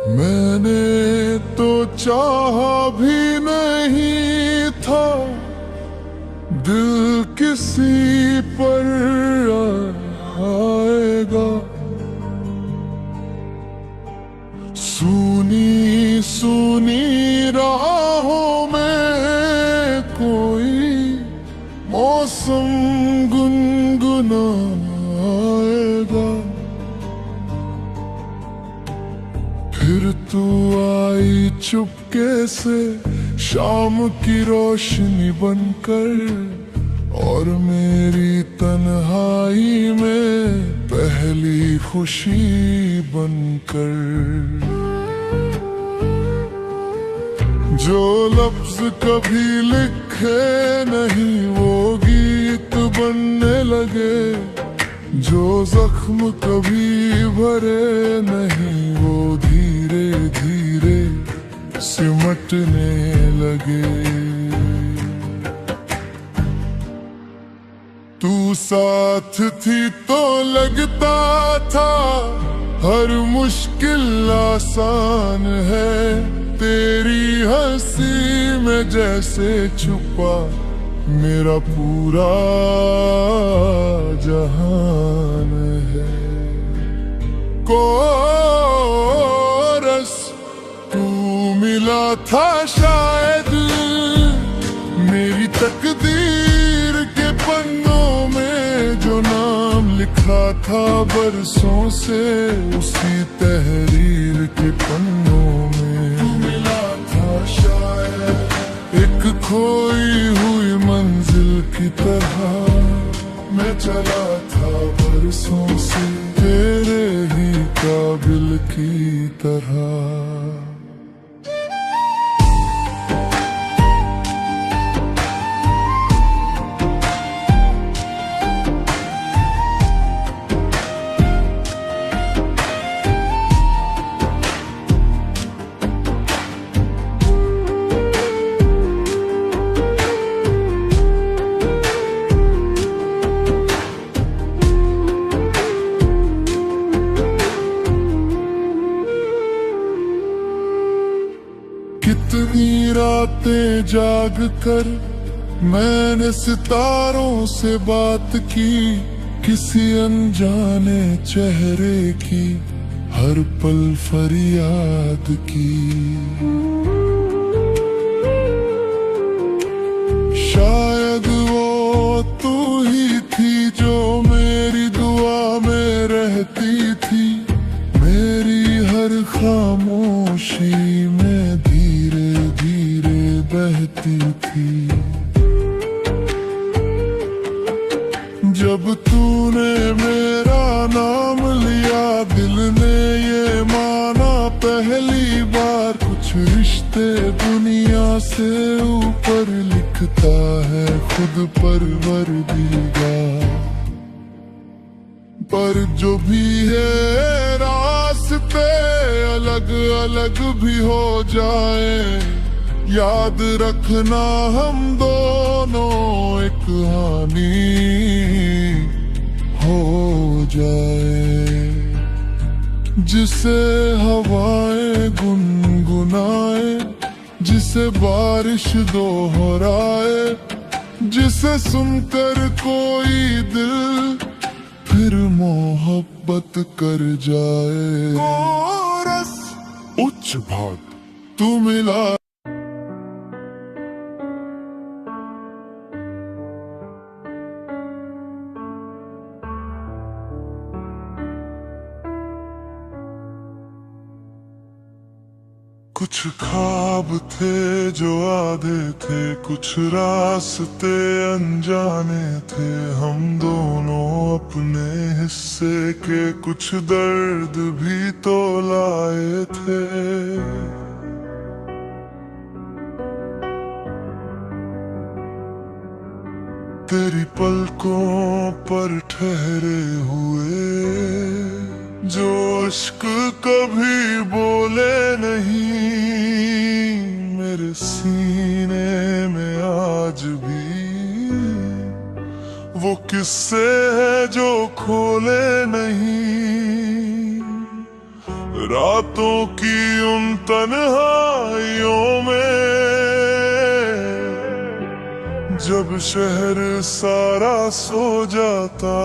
मैंने तो चाहा भी नहीं था दिल किसी पर आएगा। सुनी सुनी राहों में कोई मौसम गुनगुनाएगा। फिर तू आई चुपके से शाम की रोशनी बनकर, और मेरी तन्हाई में पहली खुशी बनकर। जो लफ्ज कभी लिखे नहीं वो गीत बनने लगे, जो जख्म कभी भरे नहीं वो धीरे धीरे सिमटने लगे। तू साथ थी तो लगता था हर मुश्किल आसान है। तेरी हंसी में जैसे छुपा मेरा पूरा जहान है। कोरस तू मिला था शायद मेरी तकदीर के पन्नों में, जो नाम लिखा था बरसों से उसी तहरीर के पन्नों में। तू मिला था शायद एक खोई हुई मंजिल की तरह, मैं चला था बरसों से तेरे ही काबिल की तरह। कितनी रातें जाग कर मैंने सितारों से बात की, किसी अनजाने चेहरे की हर पल फरियाद की। शायद वो तू ही थी जो मेरी दुआ में रहती थी, मेरी हर खामोशी में धीरे धीरे बहती थी। जब तूने मेरा नाम लिया दिल ने ये माना पहली बार, कुछ रिश्ते दुनिया से ऊपर लिखता है खुद परवरदिगार। पर जो भी है रास्ते अलग अलग भी हो जाए, याद रखना हम दोनों एक कहानी हो जाए। जिसे हवाएं गुनगुनाए, जिसे बारिश दोहराए, जिसे सुनकर कोई दिल फिर मोहब्बत कर जाए। कोरस उच्च भाग तू मिला। कुछ ख्वाब थे जो आधे थे, कुछ रास्ते अनजाने थे, हम दोनों अपने हिस्से के कुछ दर्द भी तो लाए थे। तेरी पलकों पर ठहरे हुए जो इश्क कभी बोले नहीं, मेरे सीने में आज भी वो किस्से है जो खोले नहीं। रातों की उन तन्हाइयों में जब शहर सारा सो जाता,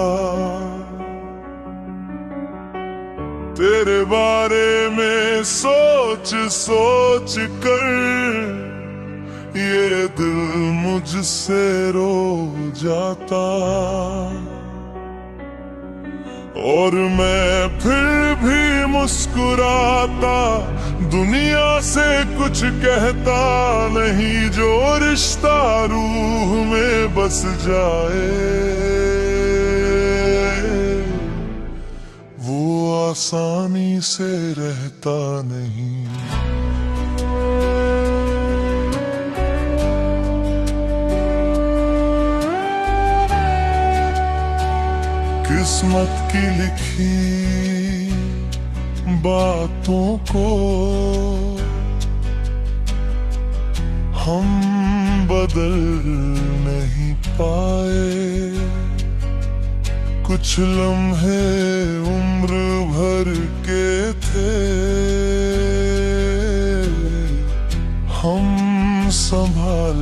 तेरे बारे में सोच सोच कर ये दिल मुझसे रो जाता। और मैं फिर भी मुस्कुराता, दुनिया से कुछ कहता नहीं, जो रिश्ता रूह में बस जाए वो आसानी से रहता नहीं। किस्मत की लिखी बातों को हम बदल नहीं पाए, कुछ लम्हे उम्र भर के थे हम संभाल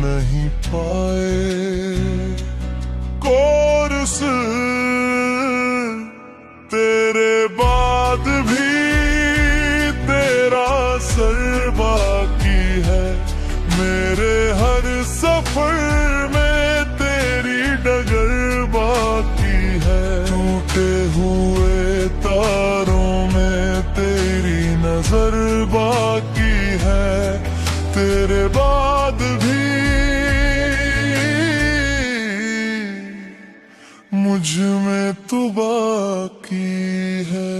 नहीं पाए। कोर्स तेरे बाद भी तेरा सर बाकी है, मेरे हर सफर में तेरी डगर बाकी है। टूटे हुए तारों में तेरी नजर बाकी है, तेरे बाद भी मुझ में तू बाकी है।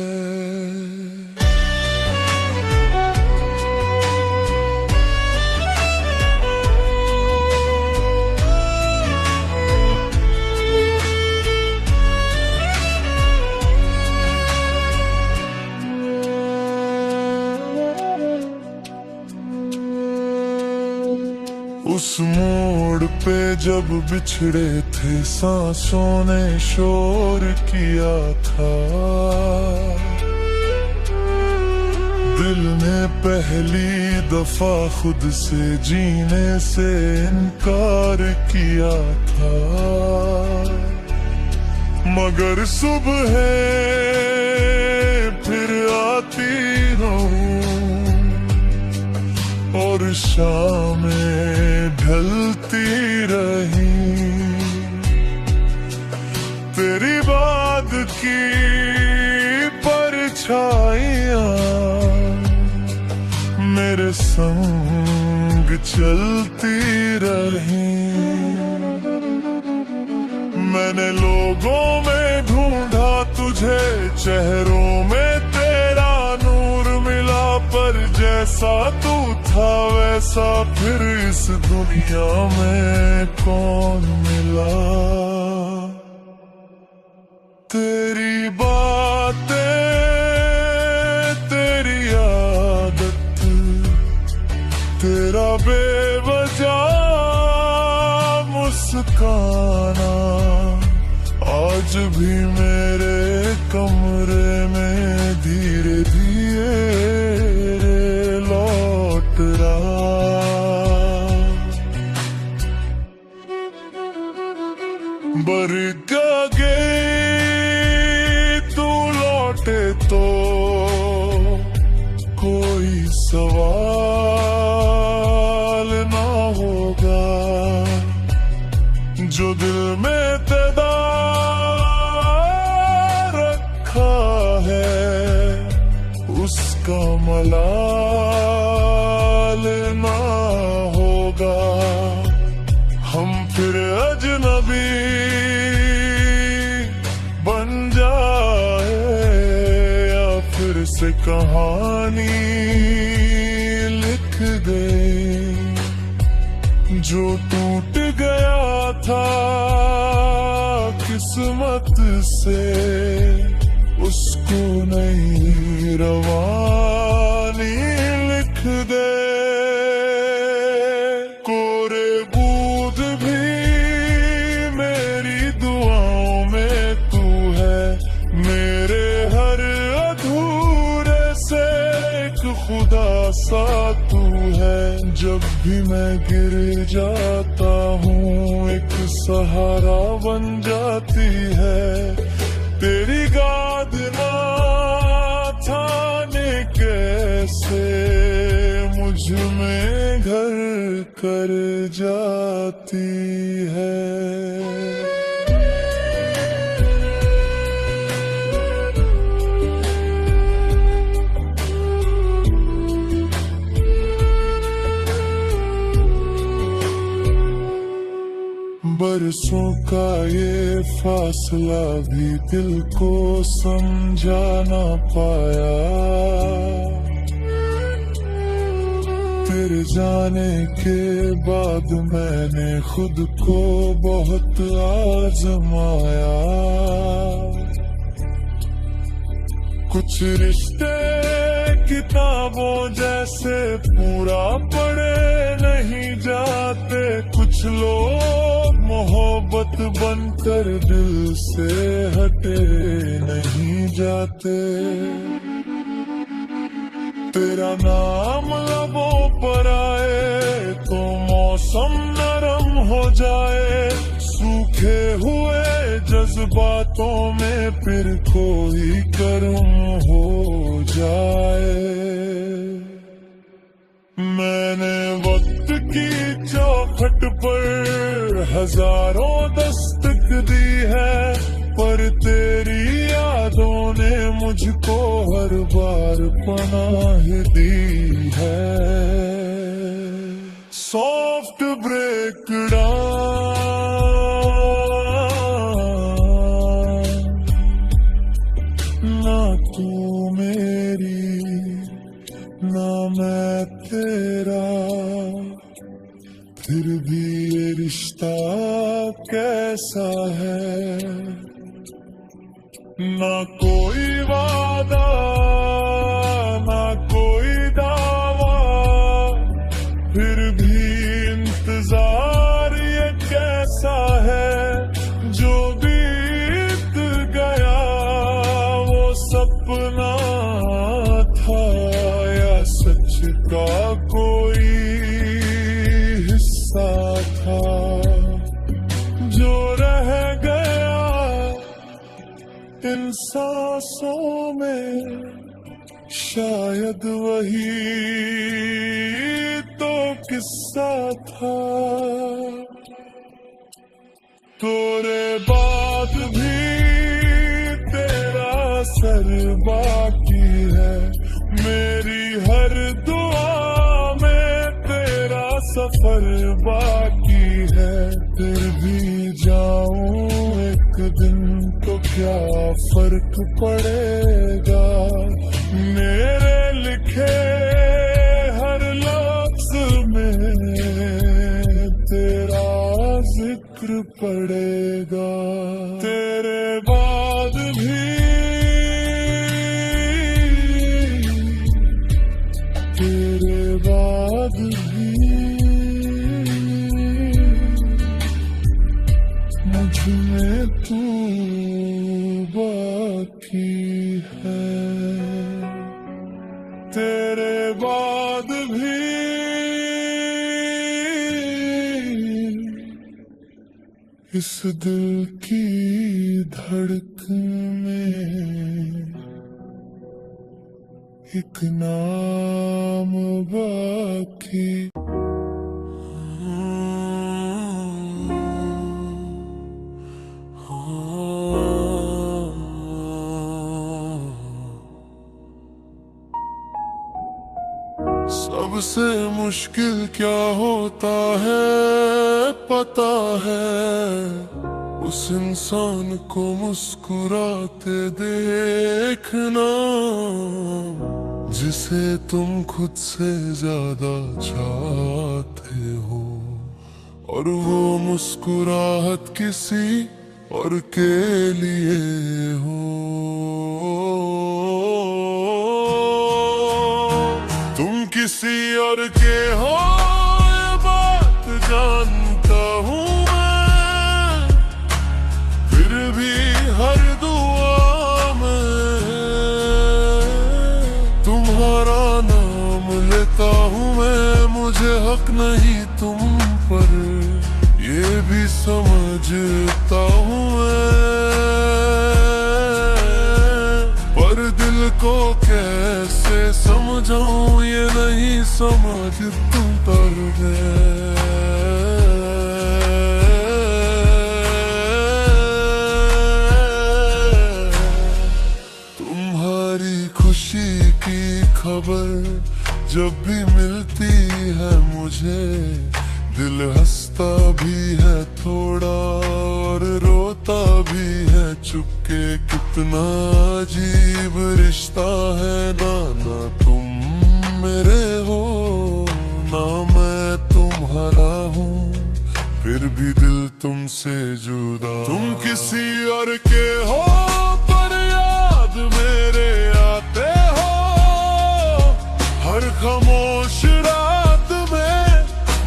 उस मोड़ पे जब बिछड़े थे सांसों ने शोर किया था, दिल ने पहली दफा खुद से जीने से इनकार किया था। मगर सुबह फिर आती रहूं और शामें ढलती रही, तेरी बात की परछाइयां मेरे संग चलती रही। मैंने लोगों में ढूंढा तुझे, चेहरों में तेरा नूर मिला, पर जैसा तू था वैसा फिर इस दुनिया में कौन मिला। तेरी बातें, तेरी आदत, तेरा बेवजह मुस्काना आज भी मेरे कमरे में धीरे धीरे लौट रहा। बरगा गई तू लौटे तो कोई सवाल ना होगा, जो दिल में तेरा रखा है उसका मलाल ना होगा। हम फिर अजनबी बन जाए या फिर से कहानी लिख गए, जो टूट गया था किस्मत से उसको नई रवानी लिख दे। कोरे बूंद भी मेरी दुआओं में तू है, मेरे हर अधूरे खुदा सा तू है। जब भी मैं गिर जाता हूँ एक सहारा बन जाती है। तेरी गाद ना थाने कैसे मुझ में घर कर जाती है। बरसों का ये फासला भी दिल को समझा ना पाया। तेरे जाने के बाद मैंने खुद को बहुत आजमाया। कुछ रिश्ते किताबों जैसे पूरा पढ़े नहीं जाते। कुछ लोग मोहब्बत बनकर दिल से हटे नहीं जाते। तेरा नाम लबों पर आए तो मौसम नरम हो जाए। सूखे हुए जज्बातों में फिर कोई गर्म हो जाए। मैंने वक्त की चौखट पर हजारों दस्तक दी है, पर तेरी यादों ने मुझको हर बार पनाह दी है। सॉफ्ट ब्रेक डाउन, ना तू मेरी ना मैं तेरा, फिर भी ये रिश्ता कैसा है। ना कोई वादा ना कोई दावा, फिर भी इंतजार ये कैसा है। जो बीत गया वो सपना था या सच का कोई हिस्सा था। जो रह गया इन सांसों में शायद वही तो किस्सा था। तोरे बाद भी तेरा सर बाकी है। मेरी हर दुआ में तेरा सफर बाकी है। फिर भी जाऊं एक दिन तो क्या फर्क पड़ेगा। मेरे लिखे हर लफ्ज में तेरा जिक्र पड़ेगा। तेरे बाद भी तेरे बाद भी मुझ में तू बाकी है। तेरे बाद भी इस दिल की धड़कन में एक नाम बाकी। सबसे मुश्किल क्या होता है पता है। उस इंसान को मुस्कुराते देखना जिसे तुम खुद से ज्यादा चाहते हो। और वो मुस्कुराहट किसी और के लिए हो। तुम किसी और के हो ये बात जानता हूँ मैं, फिर भी हर दुआ में तुम्हारा नाम देता हूँ मैं, मुझे हक नहीं तुम पर, ये भी समझता हूँ मैं, पर दिल को कैसे समझाऊं ये नहीं समझ तुम तर गए। तुम्हारी खुशी की खबर जब भी मिलती है मुझे, दिल हंसता भी है थोड़ा और रोता भी है चुपके। कितना अजीब रिश्ता है, ना तुम मेरे हो ना मैं तुम्हारा हूँ, फिर भी दिल तुमसे जुदा। तुम किसी और के हो पर याद मेरे आते हो, हर खामोश रात में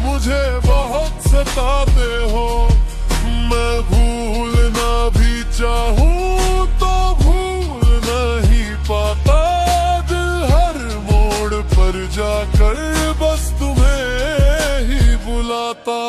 मुझे बहुत सताते हो। मैं भूलना भी चाहूँ तो भूल नहीं पाता, दिल हर मोड़ पर जाकर बस तुम्हें ही बुलाता।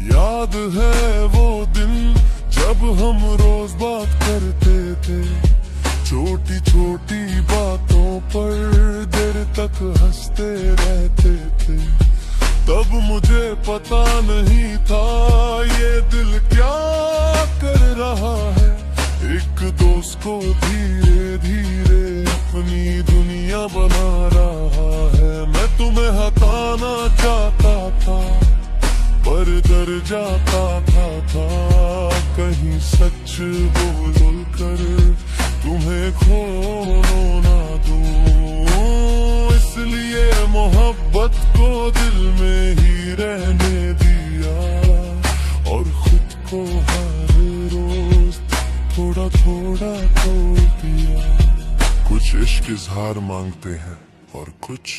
याद है वो दिन जब हम रोज बात करते थे, छोटी छोटी बातों पर देर तक हंसते रहते थे। तब मुझे पता नहीं था ये दिल क्या कर रहा है, एक दोस्त को धीरे धीरे अपनी दुनिया बना रहा है। मैं तुम्हें हटाना चाहता था पर डर जाता था कहीं सच बोल कर तुम्हें खोना ना दूं, इसलिए मोहब्बत को दिल में ही रहने दिया और खुद को हर रोज थोड़ा थोड़ा तोड़ दिया। कुछ इश्क इजहार मांगते हैं और कुछ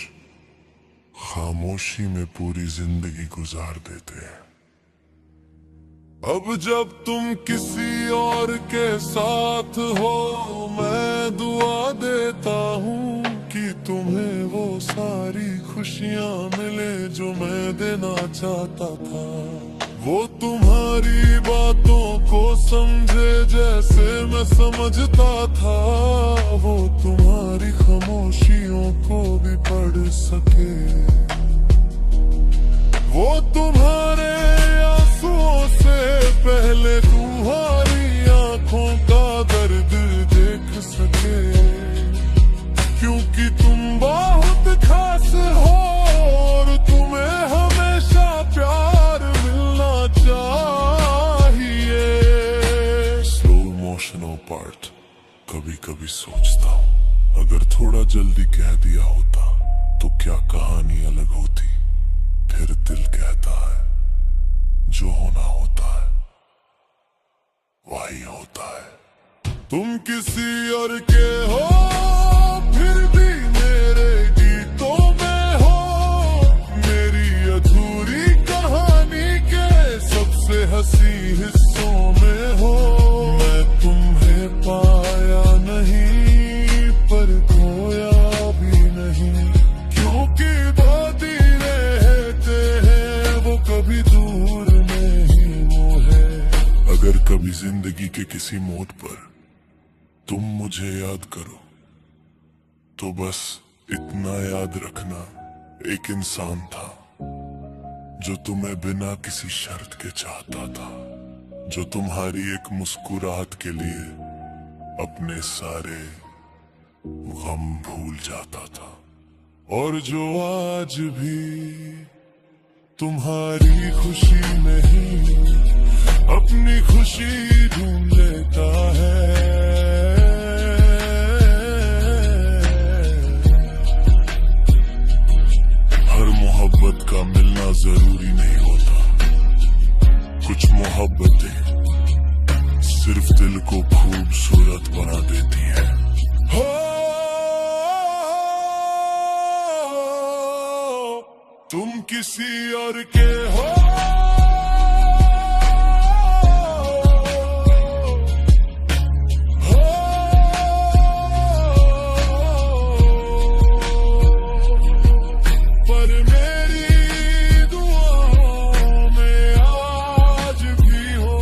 खामोशी में पूरी जिंदगी गुजार देते हैं। अब जब तुम किसी और के साथ हो, मैं दुआ देता हूँ कि तुम्हें वो सारी खुशियाँ मिले जो मैं देना चाहता था। वो तुम्हारी बातों को समझे जैसे मैं समझता था, वो तुम्हारी खामोशियों को भी पढ़ सके, वो तुम्हारे आंसुओं से पहले तुम्हारी आंखों का दर्द देख सके। क्योंकि तुम बहुत खास हो और तुम्हें हमेशा प्यार मिलना चाहिए। स्लो इमोशनल पार्ट कभी कभी सोचता हूँ, अगर थोड़ा जल्दी कह दिया होता तो क्या कहानी अलग होती। फिर दिल कहता है जो होना होता है वही होता है। तुम किसी और के हो फिर भी मेरे गीतों में हो, मेरी अधूरी कहानी के सबसे हंसी हिस्सों में हो। मैं तुम्हें पाया नहीं पर खोया भी नहीं, क्योंकि बातें रहते हैं वो कभी दूर नहीं वो है। अगर कभी जिंदगी के किसी मोड़ पर तुम मुझे याद करो तो बस इतना याद रखना, एक इंसान था जो तुम्हें बिना किसी शर्त के चाहता था, जो तुम्हारी एक मुस्कुराहट के लिए अपने सारे गम भूल जाता था, और जो आज भी तुम्हारी खुशी में ही अपनी खुशी ढूंढ लेता है। हर मोहब्बत का मिलना जरूरी नहीं होता, कुछ मोहब्बतें सिर्फ दिल को खूबसूरत बना देती हैं। हो तुम किसी और के हो। पर मेरी दुआओं में आज भी हो।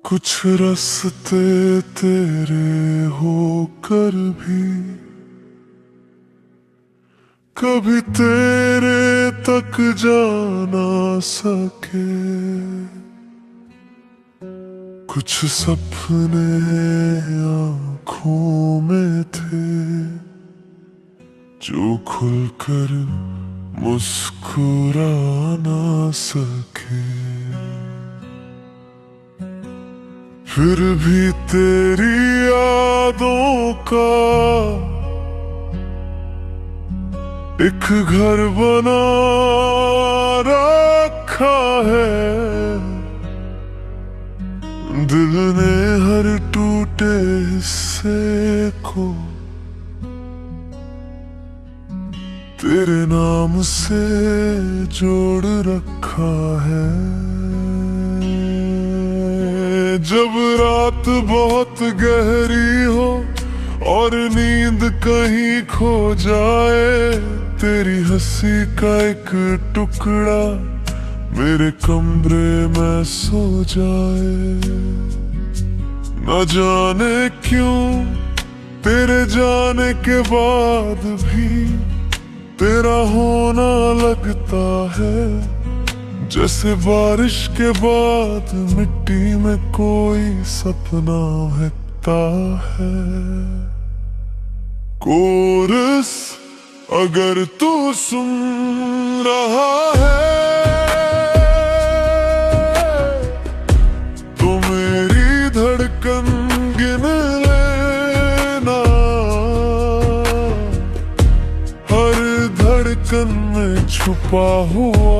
कुछ रास्ते तेरे होकर भी कभी तेरे तक जा ना सके। कुछ सपने आँखों में थे जो खुलकर मुस्कुरा ना सके। फिर भी तेरी यादों का एक घर बना रखा है। दिल ने हर टूटे हिस्से को तेरे नाम से जोड़ रखा है। जब रात बहुत गहरी हो और नींद कहीं खो जाए, तेरी हंसी का एक टुकड़ा मेरे कमरे में सो जाए। न जाने क्यों तेरे जाने के बाद भी तेरा होना लगता है जैसे बारिश के बाद मिट्टी में कोई सपना महकता है। कोरस अगर तू सुन रहा है तो मेरी धड़कन गिन लेना। हर धड़कन में छुपा हुआ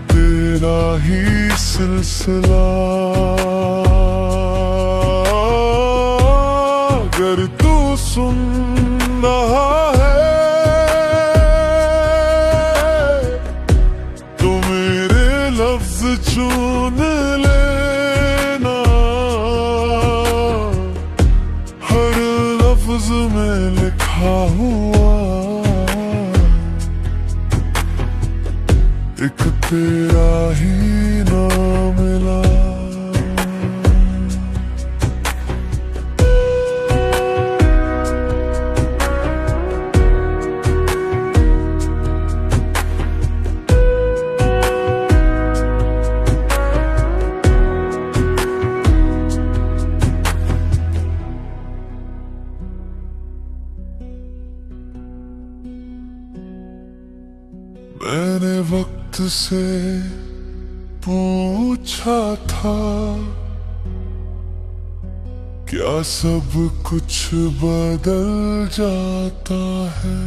तेरा ही सिलसिला। अगर तू सुन रहा है तो मेरे लफ्ज चुन लेना। हर लफ्ज में लिखा हुआ एक तेरा ही नाम मिला। मैंने वक्त से पूछा था क्या सब कुछ बदल जाता है।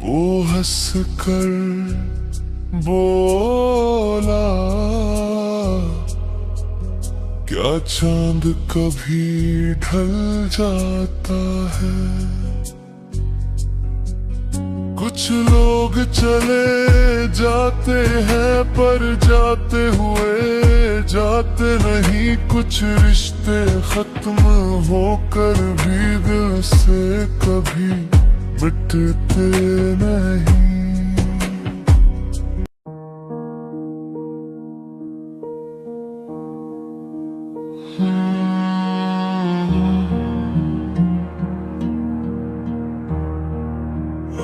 वो हंस कर बोला क्या चांद कभी ढल जाता है। कुछ लोग चले जाते हैं पर जाते हुए जाते नहीं। कुछ रिश्ते खत्म होकर भी दिल से कभी मिटते नहीं।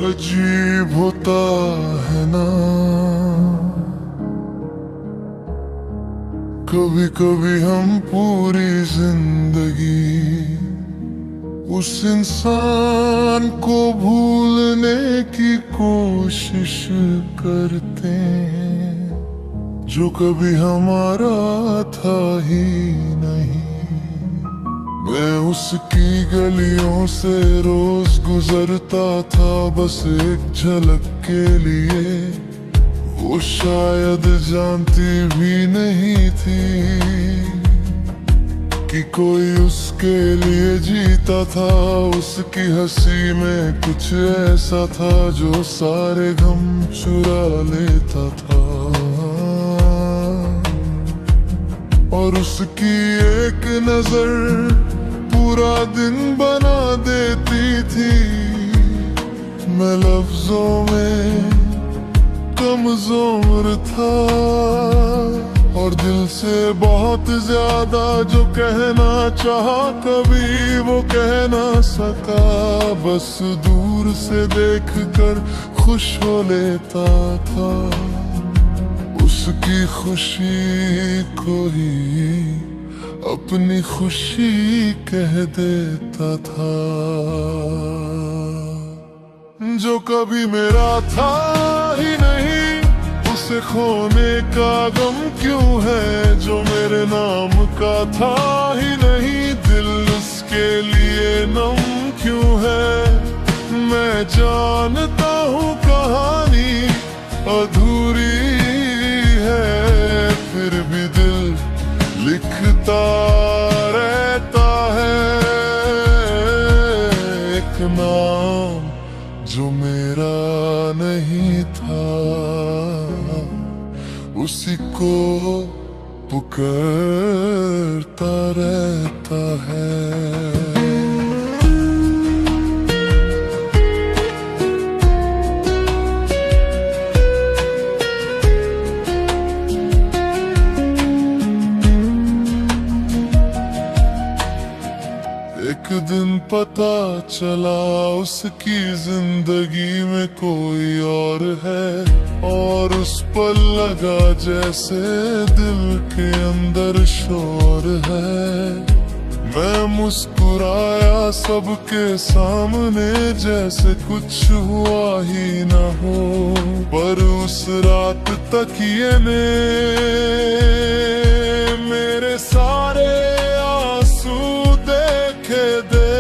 अजीब होता है ना कभी कभी हम पूरी जिंदगी उस इंसान को भूलने की कोशिश करते हैं जो कभी हमारा था ही नहीं। मैं उसकी गलियों से रोज गुजरता था बस एक झलक के लिए, वो शायद जानती भी नहीं थी कि कोई उसके लिए जीता था। उसकी हंसी में कुछ ऐसा था जो सारे गम चुरा लेता था, और उसकी एक नजर पूरा दिन बना देती थी। मैं लफ्जों में कमजोर था और दिल से बहुत ज्यादा जो कहना चाहा कभी वो कह ना सका। बस दूर से देखकर खुश हो लेता था, उसकी खुशी को ही अपनी खुशी कह देता था। जो कभी मेरा था ही नहीं उसे खोने का गम क्यों है, जो मेरे नाम का था ही नहीं दिल उसके लिए नम क्यों है। मैं जानता हूँ कहानी अधूरी है, फिर भी दिल लिखता रहता है एक नाम जो मेरा नहीं था, उसी को पुकारता रहता है। एक दिन पता चला उसकी जिंदगी में कोई और है, और उस पर लगा जैसे दिल के अंदर शोर है। मैं मुस्कुराया सबके सामने जैसे कुछ हुआ ही ना हो, पर उस रात तकिए ने मेरे सारे आंसू देखे दे।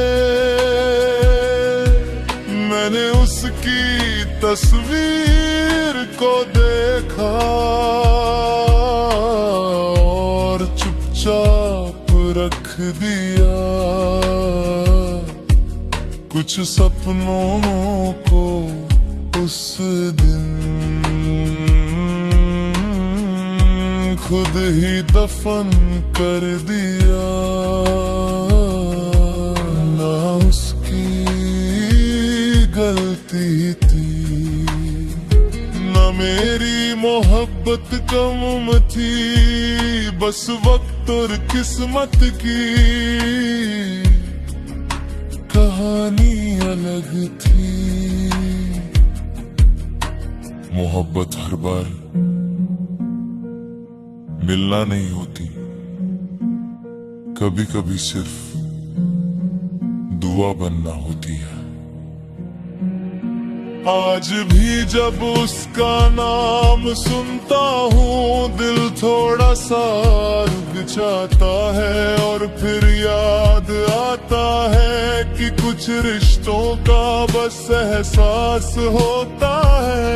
मैंने उसकी तस्वीर को देखा और चुपचाप रख दिया कुछ सपनों को उस दिन खुद ही दफन कर दिया। ना उसकी गलती थी ना मेरी मोहब्बत कम थी, बस वक्त और किस्मत की कहानी अलग थी। मोहब्बत हर बार मिलना नहीं होती, कभी कभी सिर्फ दुआ बनना होती है। आज भी जब उसका नाम सुनता हूँ दिल थोड़ा सा रुक जाता है, और फिर याद आता है कि कुछ रिश्तों का बस एहसास होता है।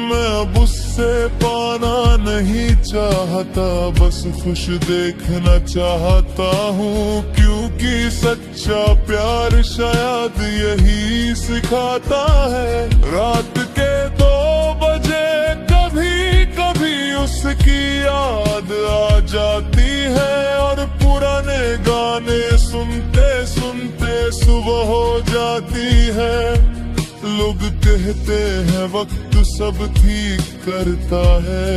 मैं अब उससे पाना नहीं चाहता, बस खुश देखना चाहता हूँ, क्योंकि सच्चा प्यार शायद यही सिखाता है। रात के 2 बजे कभी कभी उसकी याद आ जाती है, और पुराने गाने सुनते सुनते सुबह हो जाती है। लोग कहते हैं वक्त सब ठीक करता है,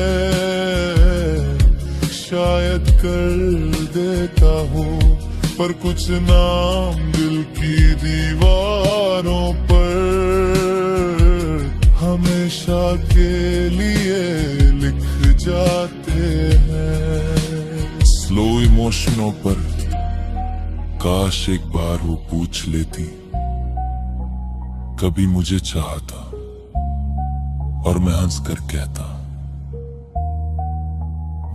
शायद कर देता हूँ, पर कुछ नाम दिल की दीवारों पर हमेशा के लिए लिख जाते हैं। स्लो इमोशनों पर काश एक बार वो पूछ लेती कभी मुझे चाहता, और मैं हंस कर कहता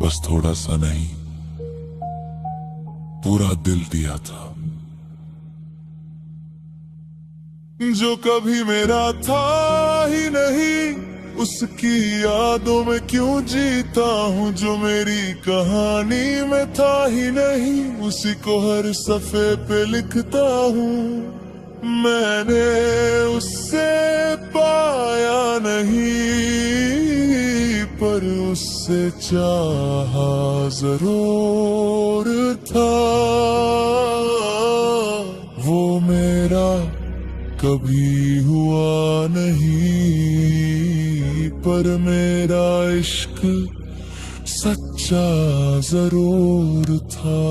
बस थोड़ा सा नहीं, पूरा दिल दिया था। जो कभी मेरा था ही नहीं, उसकी यादों में क्यों जीता हूँ। जो मेरी कहानी में था ही नहीं, उसी को हर सफ़े पे लिखता हूँ। मैंने उससे पाया नहीं, पर उससे चाहा जरूर था। वो मेरा कभी हुआ नहीं, पर मेरा इश्क सच्चा जरूर था।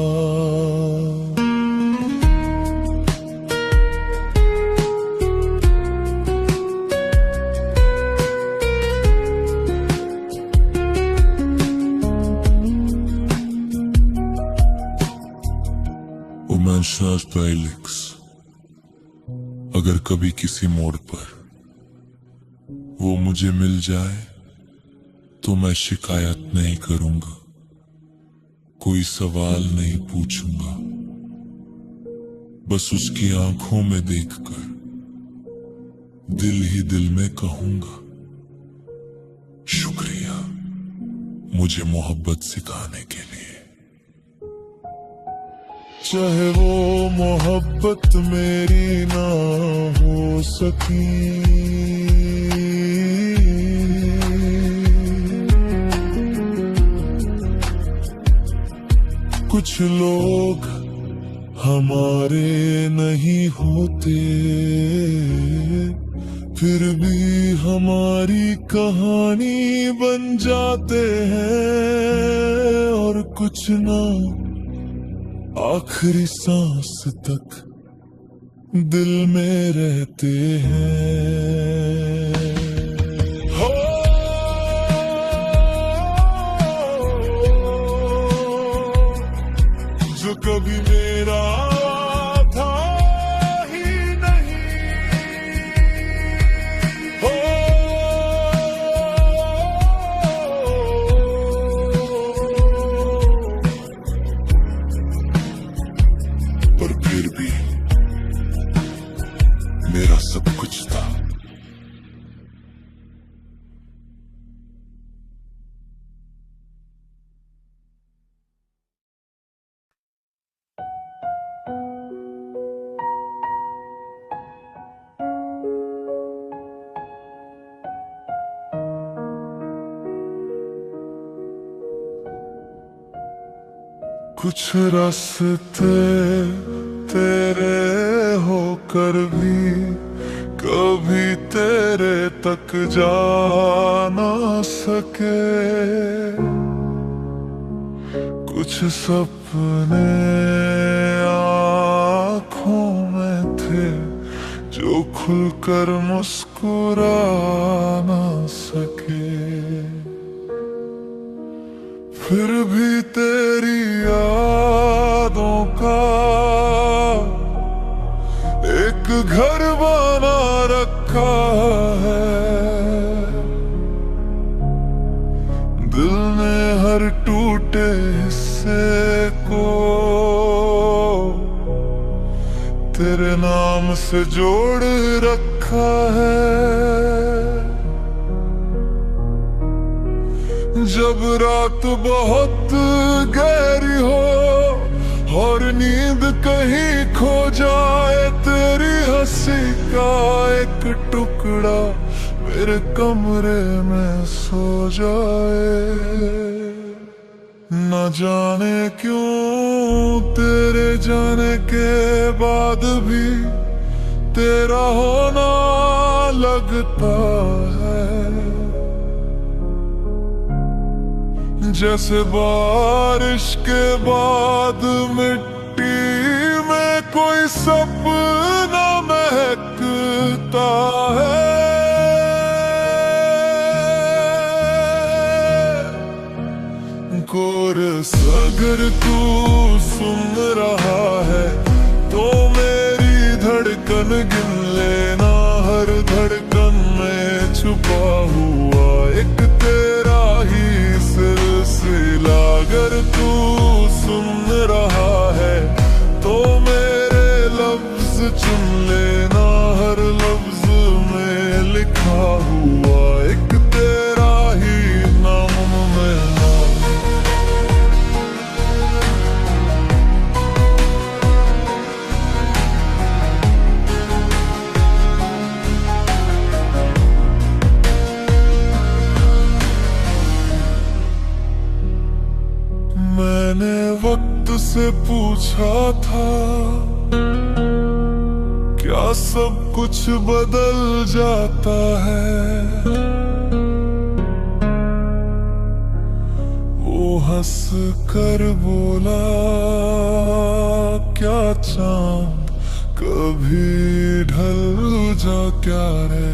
उमेशनाथ बैलिक्स, अगर कभी किसी मोड़ पर वो मुझे मिल जाए तो मैं शिकायत नहीं करूंगा, कोई सवाल नहीं पूछूंगा। बस उसकी आंखों में देखकर दिल ही दिल में कहूंगा, शुक्रिया मुझे मोहब्बत सिखाने के लिए। चाहे वो मोहब्बत मेरी ना हो सकी, कुछ लोग हमारे नहीं होते, फिर भी हमारी कहानी बन जाते हैं। और कुछ ना आखिरी सांस तक दिल में रहते हैं। हो जो कभी मेरा था ही नहीं, हो पर फिर भी मेरा सब कुछ था। कुछ रास्ते तेरे होकर भी कभी तेरे तक जा ना सके। कुछ सपने आँखों में थे जो खुलकर मुस्कुरा ना सके। फिर भी तेरी यादों का एक घर बना रखा है। दिल ने हर टूटे हिस्से को तेरे नाम से जोड़ रखा है। जब रात बहुत गहरी हो और नींद कहीं खो जाए, तेरी हंसी का एक टुकड़ा मेरे कमरे में सो जाए। न जाने क्यों तेरे जाने के बाद भी तेरा होना लगता है। जैसे बारिश के बाद मिट्टी में कोई सपना महकता है। कोरस अगर तू सुन रहा है लेना हर धड़कन में छुपा हुआ एक तेरा ही सिलसिला। अगर तू सुन रहा है तो मेरे लफ्ज चुन लेना, हर लफ्ज में लिखा हुआ एक तेरा ही नाम मेरा। मैंने वक्त से पूछा था क्या सब कुछ बदल जाता है, वो हंस कर बोला क्या चांद कभी ढल जा क्या रे।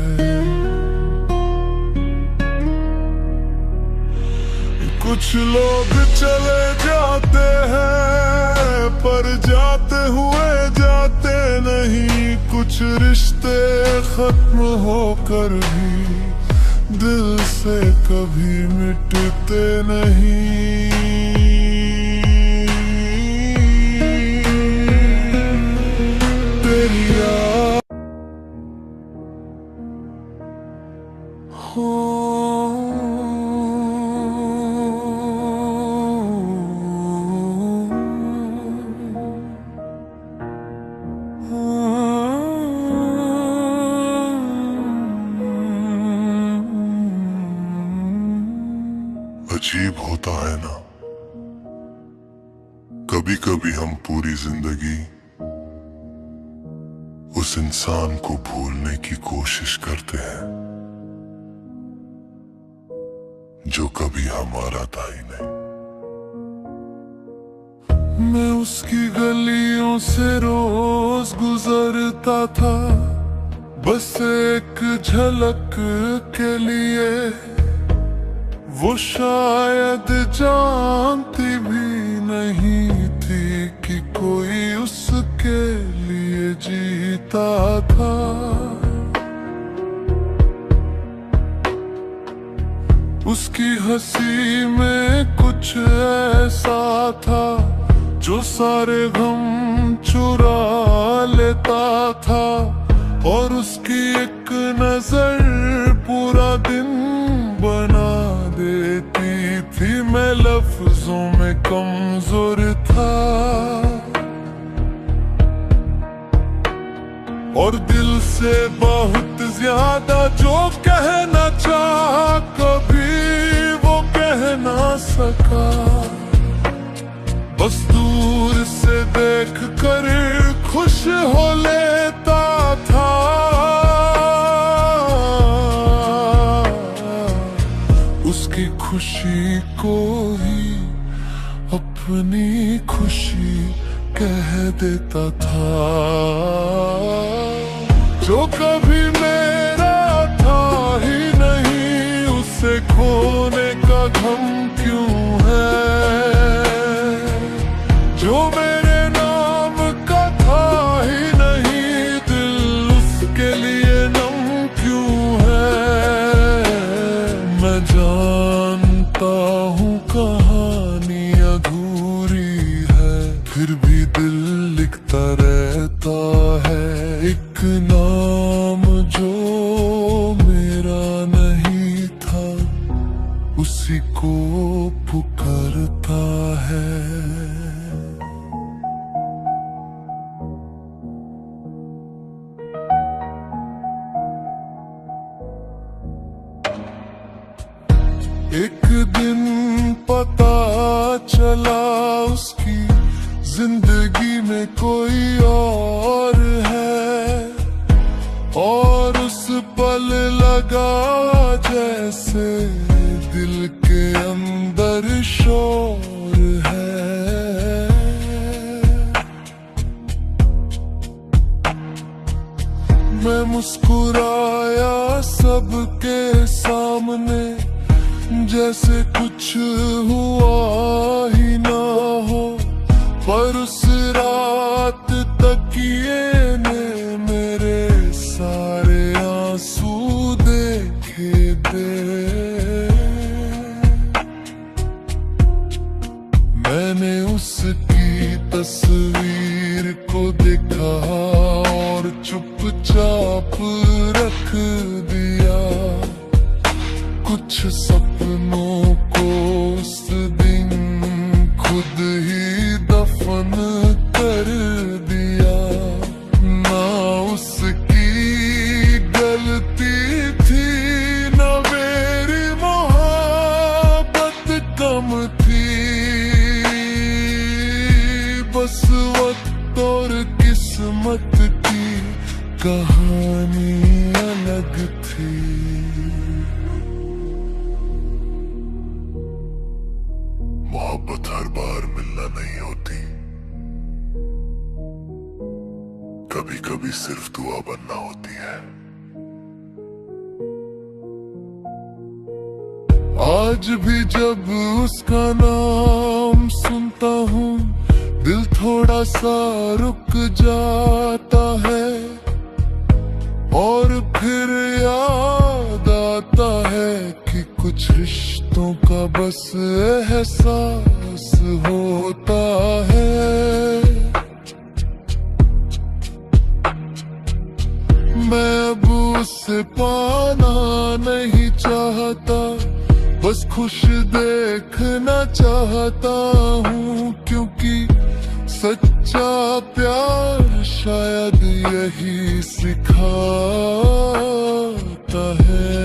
कुछ लोग चले जाते हैं पर जाते हुए जाते नहीं, कुछ रिश्ते खत्म होकर भी दिल से कभी मिटते नहीं। तेरी याद हो अजीब होता है ना, कभी कभी हम पूरी जिंदगी उस इंसान को भूलने की कोशिश करते हैं जो कभी हमारा था ही नहीं। मैं उसकी गलियों से रोज गुजरता था बस एक झलक के लिए, वो शायद जानती भी नहीं थी कि कोई उसके लिए जीता था। उसकी हंसी में कुछ ऐसा था जो सारे गम चुरा लेता था, और उसकी एक नजर पूरा दिन बना देती थी। मैं लफ्जों में कमजोर था और दिल से बहुत ज्यादा जो कहना चाहा कभी वो कह ना सका। बस दूर से देख कर खुश हो लेता था। उसकी खुशी को ही अपनी खुशी कह देता था। जो कभी मेरा था ही नहीं उसे खोने का गम क्यों है, जो मेरे नाम का था ही नहीं दिल उसके लिए नम क्यों है। मैं जानता हूँ कहानी अधूरी है फिर भी दिल लिखता रहता है एक नाम जो मेरा नहीं था उसी को पुकारता है। एक दिन पता चला उसकी जिंदगी में कोई और है, और उस पल लगा जैसे दिल के अंदर शोर है। मैं मुस्कुराया सबके सामने जैसे कुछ हुआ ही ना हो, पर उस रात तकिए ने मेरे छाप रख दिया, कुछ सपनों को उस दिन खुद ही दफन कर दिया। ना उसकी गलती थी, ना मेरी मोहब्बत कम थी, बस वक्त और किस्मत की कहानी अलग थी। मोहब्बत हर बार मिलना नहीं होती, कभी कभी सिर्फ दुआ बनना होती है। आज भी जब उसका नाम सुनता हूँ, दिल थोड़ा सा रुक जाता है, और फिर याद आता है कि कुछ रिश्तों का बस एहसास होता है। मैं अब उसे पाना नहीं चाहता, बस खुश देखना चाहता हूँ, क्योंकि सच्चा प्यार शायद यही सिखाता है।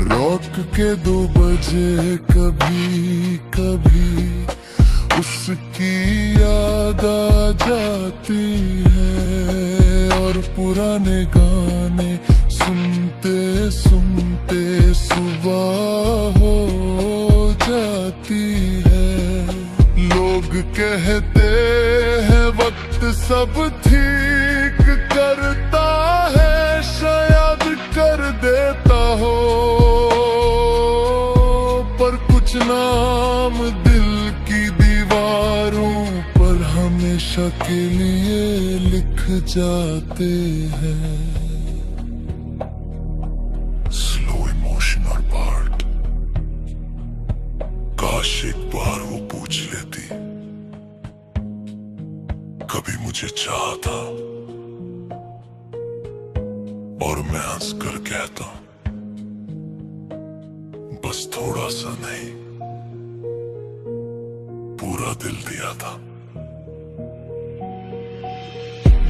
रोक के 2 बजे कभी कभी उसकी याद आ जाती है, और पुराने गाने सुनते सुनते सुबह हो जाती है। लोग कहते हैं वक्त सब ठीक करता है, शायद कर देता हो, पर कुछ नाम दिल की दीवारों पर हमेशा के लिए लिख जाते हैं। स्लो इमोशन और पार्ट, काश एक बार वो पूछ लेती, कभी मुझे चाहा था, और मैं हंस कर कहता बस थोड़ा सा नहीं, पूरा दिल दिया था।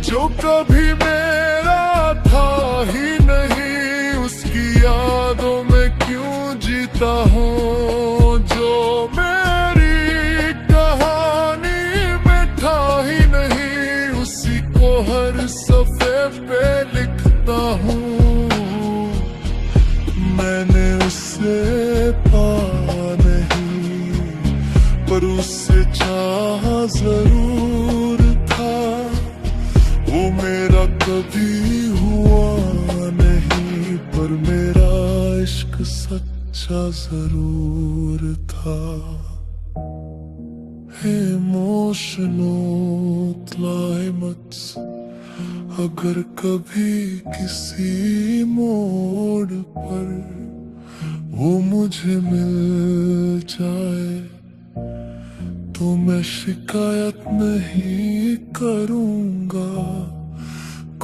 जो कभी मेरा था ही नहीं, उसकी यादों में क्यों जीता हूँ, जो मेरी कहानी में था ही नहीं, उसी को हर सफ़े पे लिखता हूँ। मैंने उसे पा नहीं, पर उससे चाहा जरूर था, वो मेरा कभी हुआ नहीं, पर मेरा इश्क सच्चा जरूर था। Emotional climax, अगर कभी किसी मोड़ पर वो मुझे मिल जाए, तो मैं शिकायत नहीं करूँगा,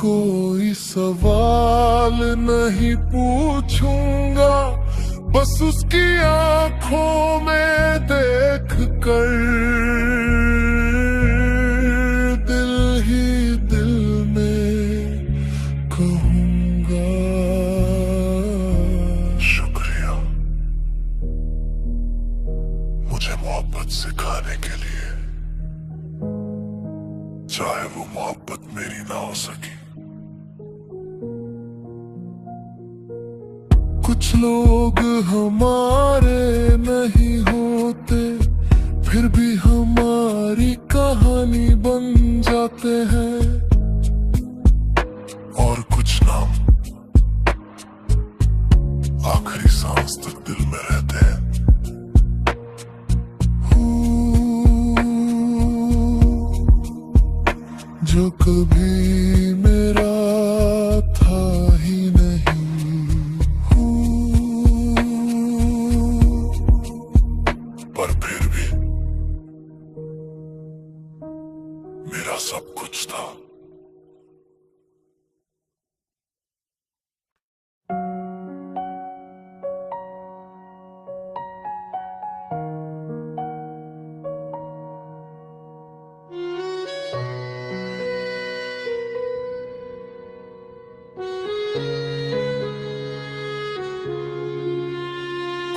कोई सवाल नहीं पूछूंगा, बस उसकी आंखों में देख कर दिल ही दिल में कहूँगा शुक्रिया, मुझे मोहब्बत सिखाने के लिए, चाहे वो मोहब्बत मेरी ना हो सकी। कुछ लोग हमारे नहीं होते, फिर भी हमारी कहानी बन जाते हैं, और कुछ नाम आखिरी सांस तक दिल में रहते हैं। जो कभी मेरा था ही नहीं, पर फिर भी मेरा सब कुछ था।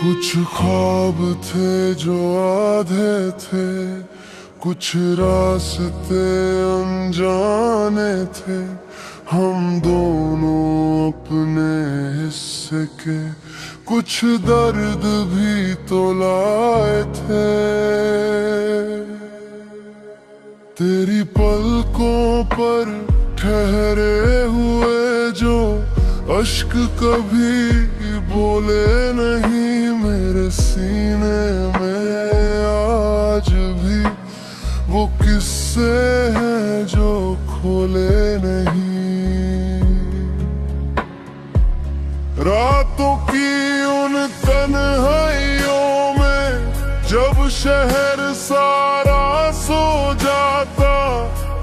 कुछ ख्वाब थे जो आधे थे, कुछ रास्ते अनजाने थे, हम दोनों अपने हिस्से के कुछ दर्द भी तो लाए थे। तेरी पलकों पर ठहरे हुए जो अश्क कभी बोले नहीं, मेरे सीने में आज भी वो किस्से हैं जो खोले नहीं। रातों की उन तन्हाइयों में जब शहर सारा सो जाता,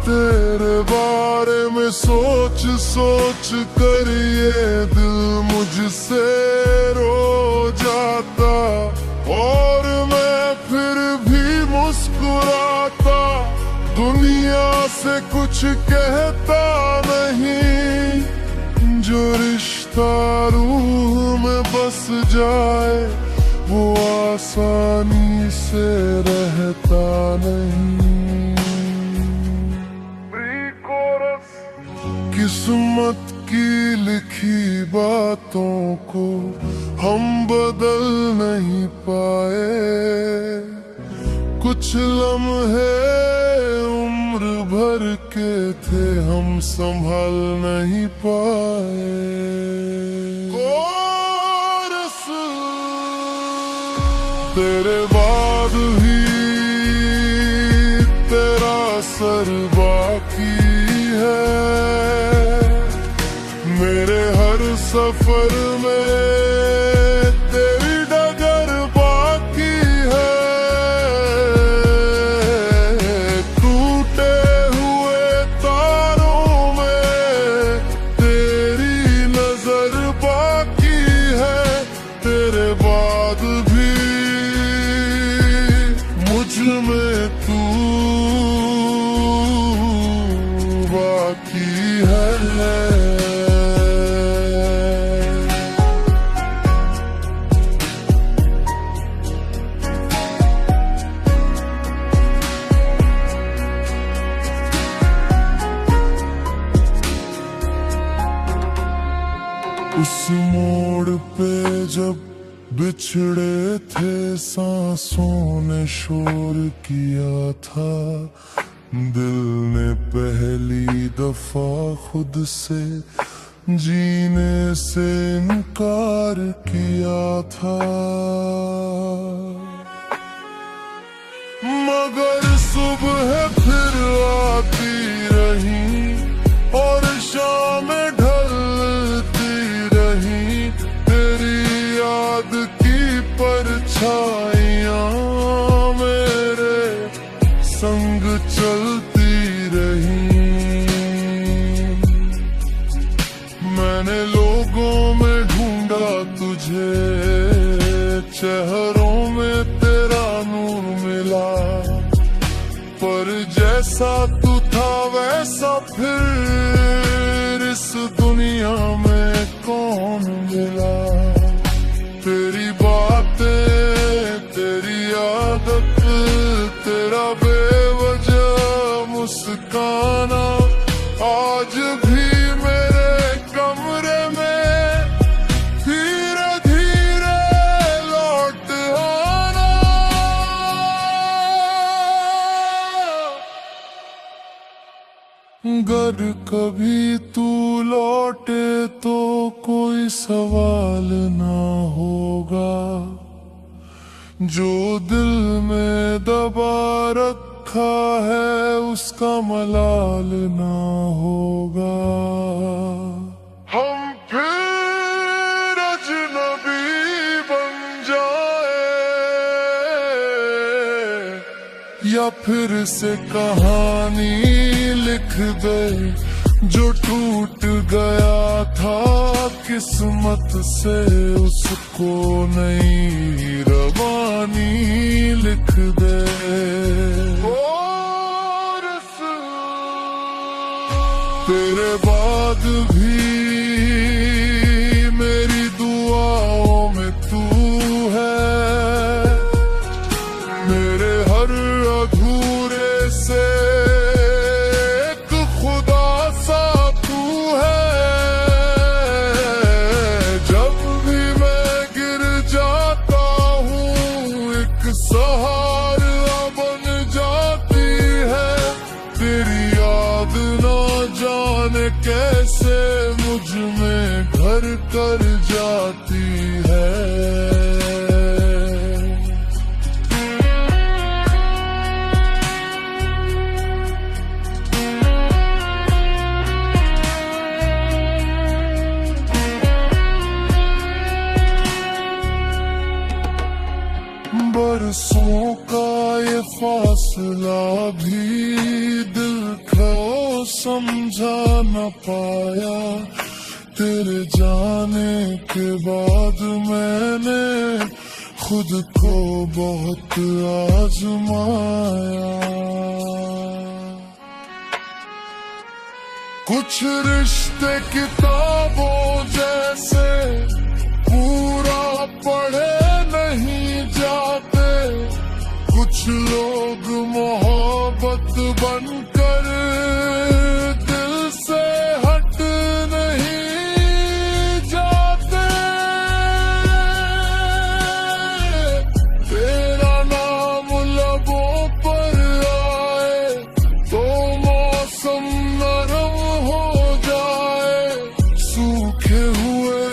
तेरे बारे में सोच सोच कर ये दिल मुझसे रो जाता, और मैं फिर भी मुस्कुराता, दुनिया से कुछ कहता नहीं। जो रिश्ता रूह में बस जाए वो आसानी से रहता नहीं। किस्मत की लिखी बातों को हम बदल नहीं पाए, कुछ लम्हे उम्र भर के थे हम संभाल नहीं पाए। कोरस तेरे बाद भी तेरा असर बाकी है, मेरे हर सफर में तेरी डगर बाकी है। टूटे हुए तारों में तेरी नजर बाकी है, तेरे बाद भी मुझ में तू बाकी है। उस मोड़ पे जब बिछड़े थे सांसों ने शोर किया था, दिल ने पहली दफा खुद से जीने से इनकार किया था। मगर सुबह फिर आती रही और शामें ढलती रही, तेरी याद की परछाइयां मेरे संग चलती रही। मैंने लोगों में ढूंढा तुझे, चेहरों में तेरा नूर मिला, पर जैसा तू था वैसा फिर इस दुनिया में कौन मिला। तेरी बातें, तेरी आदत, तेरा बेवजह मुस्काना आज भी मेरे कमरे में धीरे धीरे लौट आना। अगर कभी तू लौटे तो कोई सवाल ना होगा, जो दिल में दबा रखा है उसका मलाल ना होगा। हम फिर अजनबी बन जाए या फिर से कहानी दे जो टूट गया था किस्मत से, उसको नई रवानी लिख दे। तेरे बाद भी मेरी दुआओं में तू है, मेरे हर अधूरे से एक खुदा सा तू है। जब भी मैं गिर जाता हूँ एक सहारा बन जाती है, तेरी याद ना जाने कैसे मुझ में घर कर जाती है। बरसों का ये फासला भी दिल को समझा न पाया, तेरे जाने के बाद मैंने खुद को बहुत आजमाया। कुछ रिश्ते किताबों जैसे पूरा पढ़े नहीं जाते, कुछ लोग मोहब्बत बनकर दिल से हट नहीं जाते। तेरा नाम लबों पर आए तो मौसम नरम हो जाए, सूखे हुए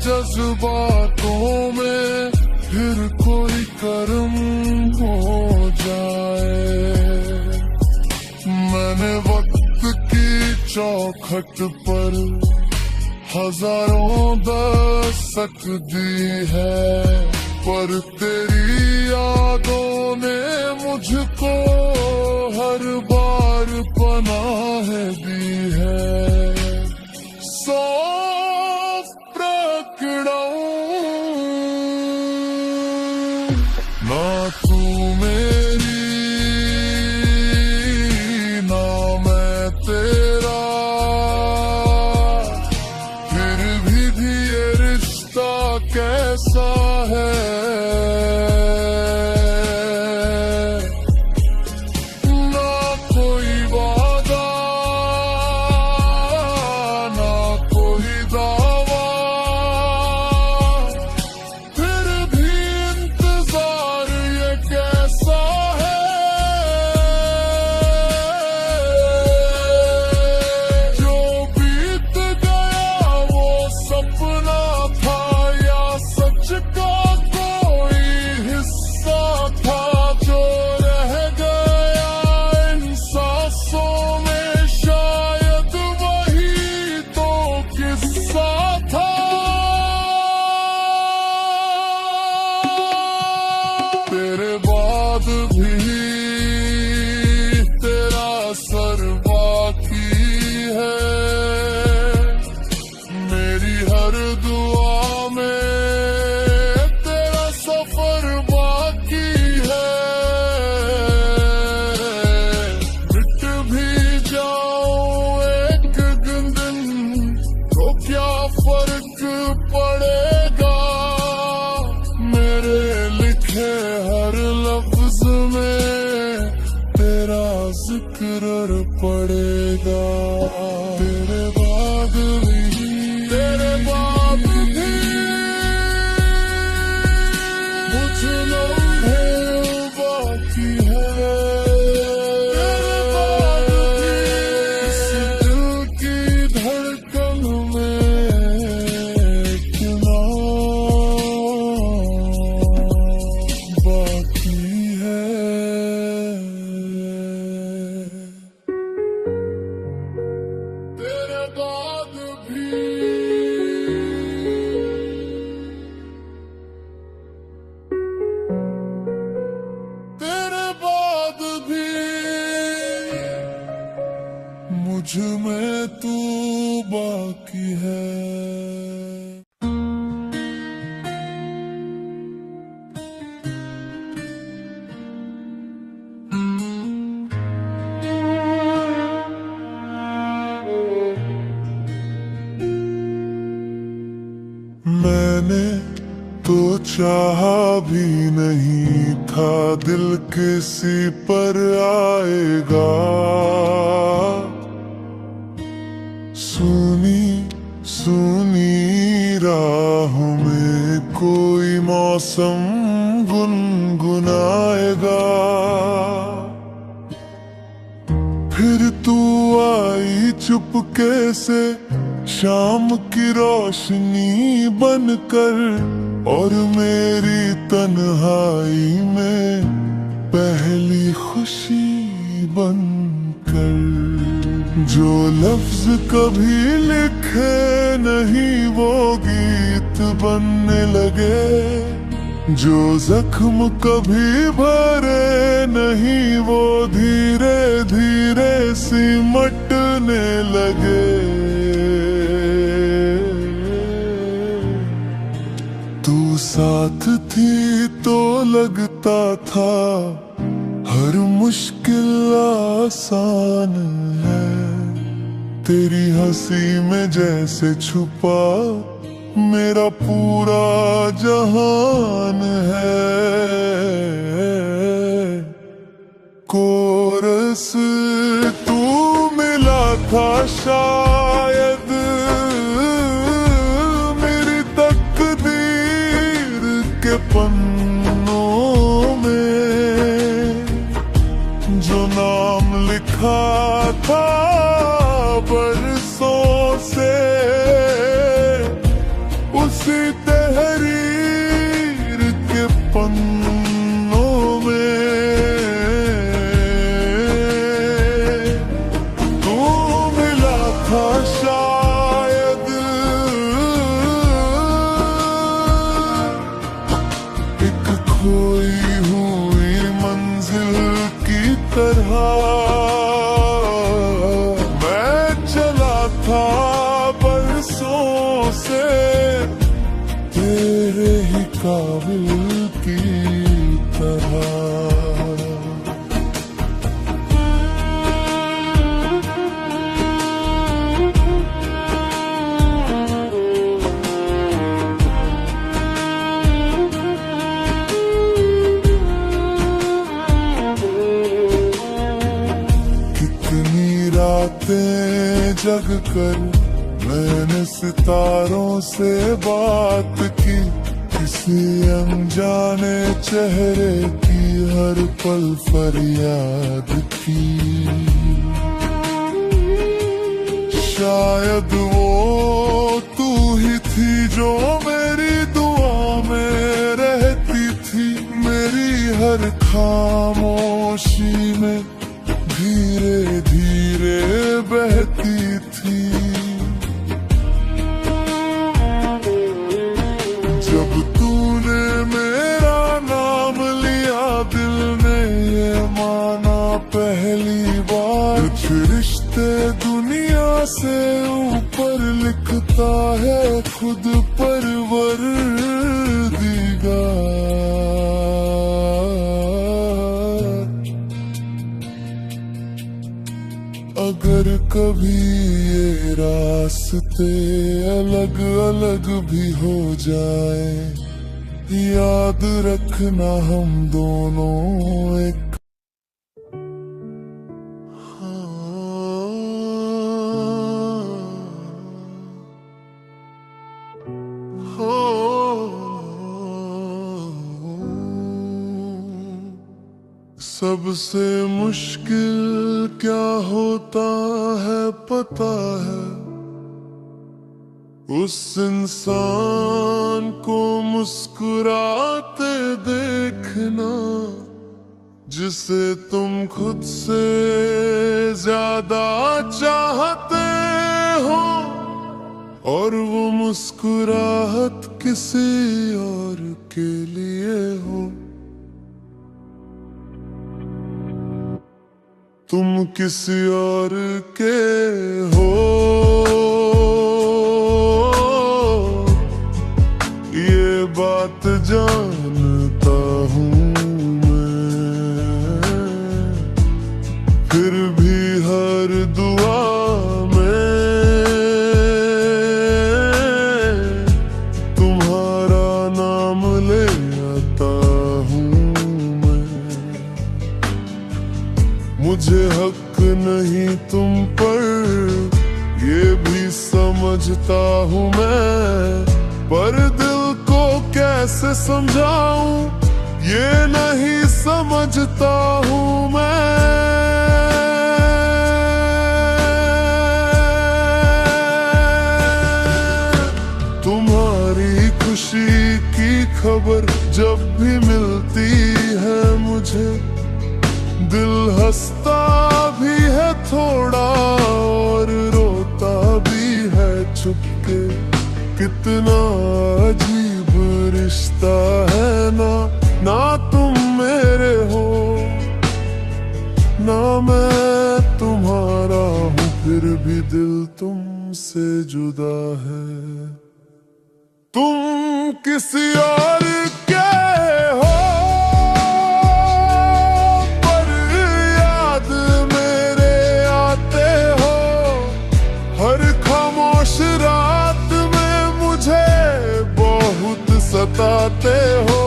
जज्बातों में फिर कोई कर्म हो जाए। मैंने वक्त की चौखट पर हजारों दस्तक दी है, पर तेरी यादों ने मुझको हर बार पनाह दी है। सौंफ प्रकड़ाऊं ना तू मेरी ना मैं तेरा, फिर भी ये रिश्ता कैसा है। ना कोई वादा ना कोई दावा, फिर भी इंतजार ये कैसा है। जो बीत गया वो सपना था या सच का कोई हिस्सा था, जो रह गया इन सांसों में शायद वही तो किस्सा था। तेरे बाद भी तेरा असर बाकी है, मेरी हर दुआ में तेरा सफर बाकी है। मिट भी जाऊं एक दिन तो क्या फर्क पड़ेगा, मेरे लिखे हर लफ्ज में तेरा जिक्र पड़ेगा। तेरे बाद भी कुछ लम्हे बाकी है। तेरे बाद भी इस दिल की धड़कन में एक नाम बाकी है। मुझ में तू बाकी है। मैंने तो चाहा भी नहीं था दिल किसी पर आएगा। सुनी सुनी राहों में कोई मौसम गुनगुनाएगा। फिर तू आई चुपके से शाम की रोशनी बनकर, और मेरी तन्हाई में पहली खुशी बनकर। जो लफ्ज कभी लिखे नहीं वो गीत बनने लगे। जो जख्म कभी भरे नहीं वो धीरे धीरे सिमटने लगे। तू साथ थी तो लगता था हर मुश्किल आसान है। तेरी हंसी में जैसे छुपा मेरा पूरा जहान है। कोरस तू मिला था शायद मेरी तकदीर के पन्नों में। जो नाम लिखा था बरसों से उसी तहरीर के पन्नों में तू मिला था शायद। एक खोई हुई मंजिल की तरह मैं चला था बरसों से तेरे ही काबिल की तरह। कितनी रातें जग कर मैंने सितारों से बात की। किसी अनजाने चेहरे की हर पल फरियाद की। शायद वो तू ही थी जो मेरी दुआ में रहती थी। मेरी हर खामोशी में धीरे धीरे बहती थी। जब तूने मेरा नाम लिया दिल ने ये माना पहली बार। कुछ रिश्ते दुनिया से ऊपर लिखता है खुद परवरदिगार। अगर कभी ये रास्ते अलग अलग भी हो जाए, याद रखना हम दोनों एक। सबसे मुश्किल क्या होता है पता है? उस इंसान को मुस्कुराते देखना जिसे तुम खुद से ज्यादा चाहते हो, और वो मुस्कुराहट किसी और के लिए हो। तुम किसी और के हो, ये बात जानता हूँ मैं, फिर भी हर दुआ में तुम्हारा नाम ले आता हूँ मैं। मुझे हक नहीं तुम पर, ये भी समझता हूँ मैं, पर दिल को कैसे समझाऊं ये नहीं समझता हूँ मैं। तुम्हारी खुशी की खबर जब भी मिलती है मुझे, दिल हंसता भी है थोड़ा और रोता भी है छुपके। कितना अजीब रिश्ता है ना, ना तुम मेरे हो ना मैं तुम्हारा हूँ, फिर भी दिल तुमसे जुदा है। तुम किसी और के हो, पर याद मेरे आते हो। हर खामोश रात में मुझे बहुत सताते हो।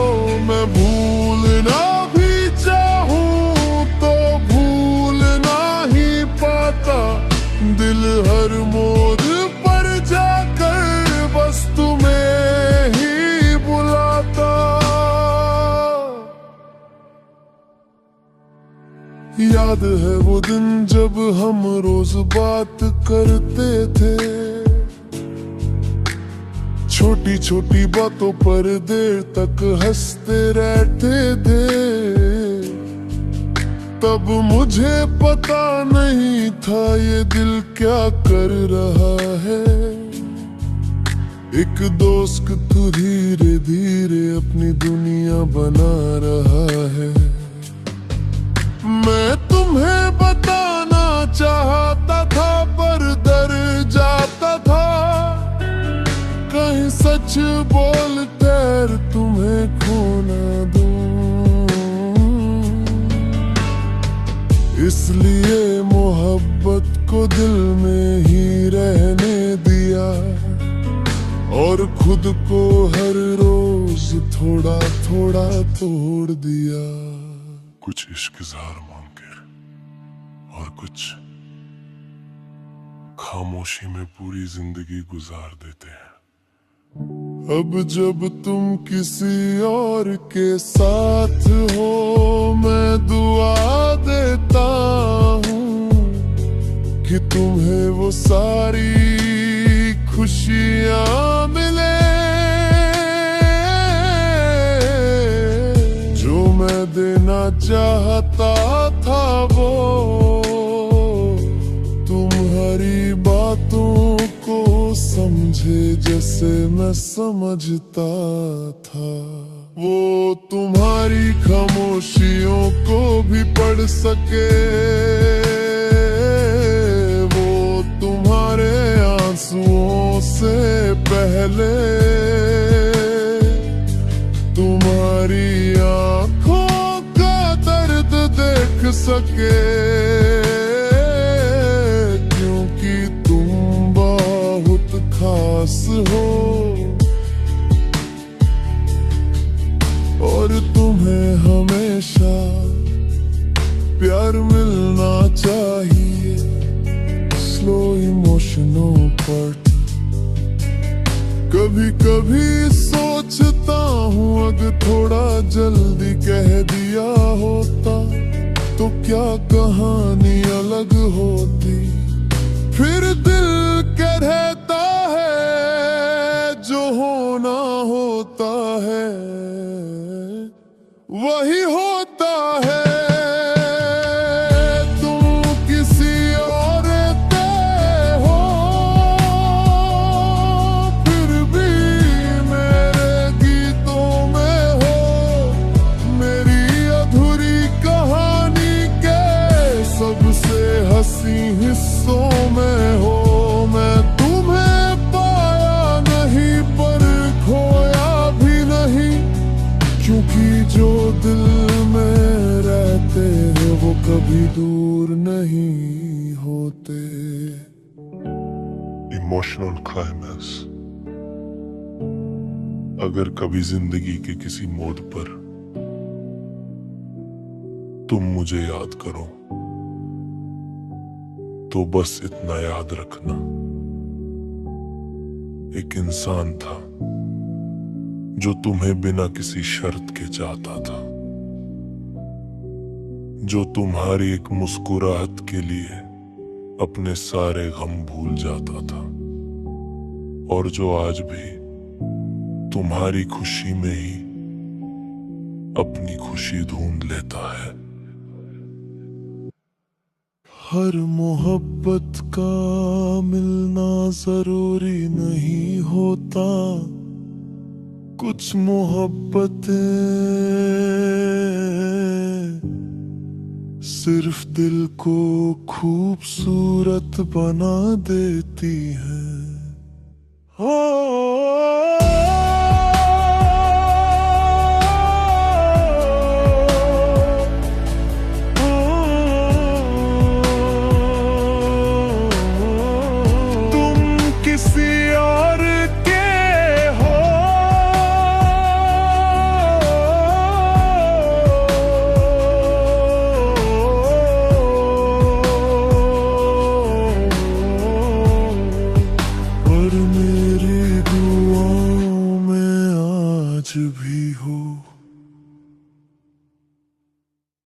मैं भूलना भी चाहूं तो भूल ना ही पाता, दिल हर मोड़ पर जाकर बस तुम्हें ही बुलाता। याद है वो दिन जब हम रोज बात करते थे, छोटी छोटी बातों पर देर तक हंसते रहते थे। तब मुझे पता नहीं था ये दिल क्या कर रहा है। एक दोस्त तू धीरे धीरे अपनी दुनिया बना रहा है। मैं तुम्हें बताना चाहता था पर डर जाता था, कहीं सच बोल कर तुम्हें खो ना दूं। इसलिए मोहब्बत को दिल में ही रहने दिया और खुद को हर रोज थोड़ा थोड़ा तोड़ दिया। कुछ इश्क ज़ार मांग के और कुछ खामोशी में पूरी जिंदगी गुजार देते हैं। अब जब तुम किसी और के साथ हो, मैं दुआ देता हूँ कि तुम्हें वो सारी खुशियाँ मिले जो मैं देना चाहता था। वो तुम्हारी बातों को समझे जैसे मैं समझता था। वो तुम्हारी खामोशियों को भी पढ़ सके, वो तुम्हारे आंसुओं से पहले तुम्हारी आंखों का दर्द देख सके। खास हो और तुम्हें हमेशा प्यार मिलना चाहिए। स्लो इमोशनों पर कभी कभी सोचता हूँ अगर थोड़ा जल्दी कह दिया होता तो क्या कहानी अलग होती। फिर दिल कहता है जो होना होता है वही होता है। तुम किसी और के हो, फिर भी मेरे गीतों में हो। मेरी अधूरी कहानी के सब किसी हिस्सों में हो। मैं तुम्हें पाया नहीं पर खोया भी नहीं, क्योंकि जो दिल में रहते हैं वो कभी दूर नहीं होते। Emotional climax. अगर कभी जिंदगी के किसी मोड़ पर तुम मुझे याद करो तो बस इतना याद रखना, एक इंसान था जो तुम्हें बिना किसी शर्त के चाहता था, जो तुम्हारी एक मुस्कुराहट के लिए अपने सारे गम भूल जाता था, और जो आज भी तुम्हारी खुशी में ही अपनी खुशी ढूंढ लेता है। हर मोहब्बत का मिलना जरूरी नहीं होता, कुछ मोहब्बतें सिर्फ दिल को खूबसूरत बना देती हैं। किसी और के हो और मेरी दुआओं में आज भी हो।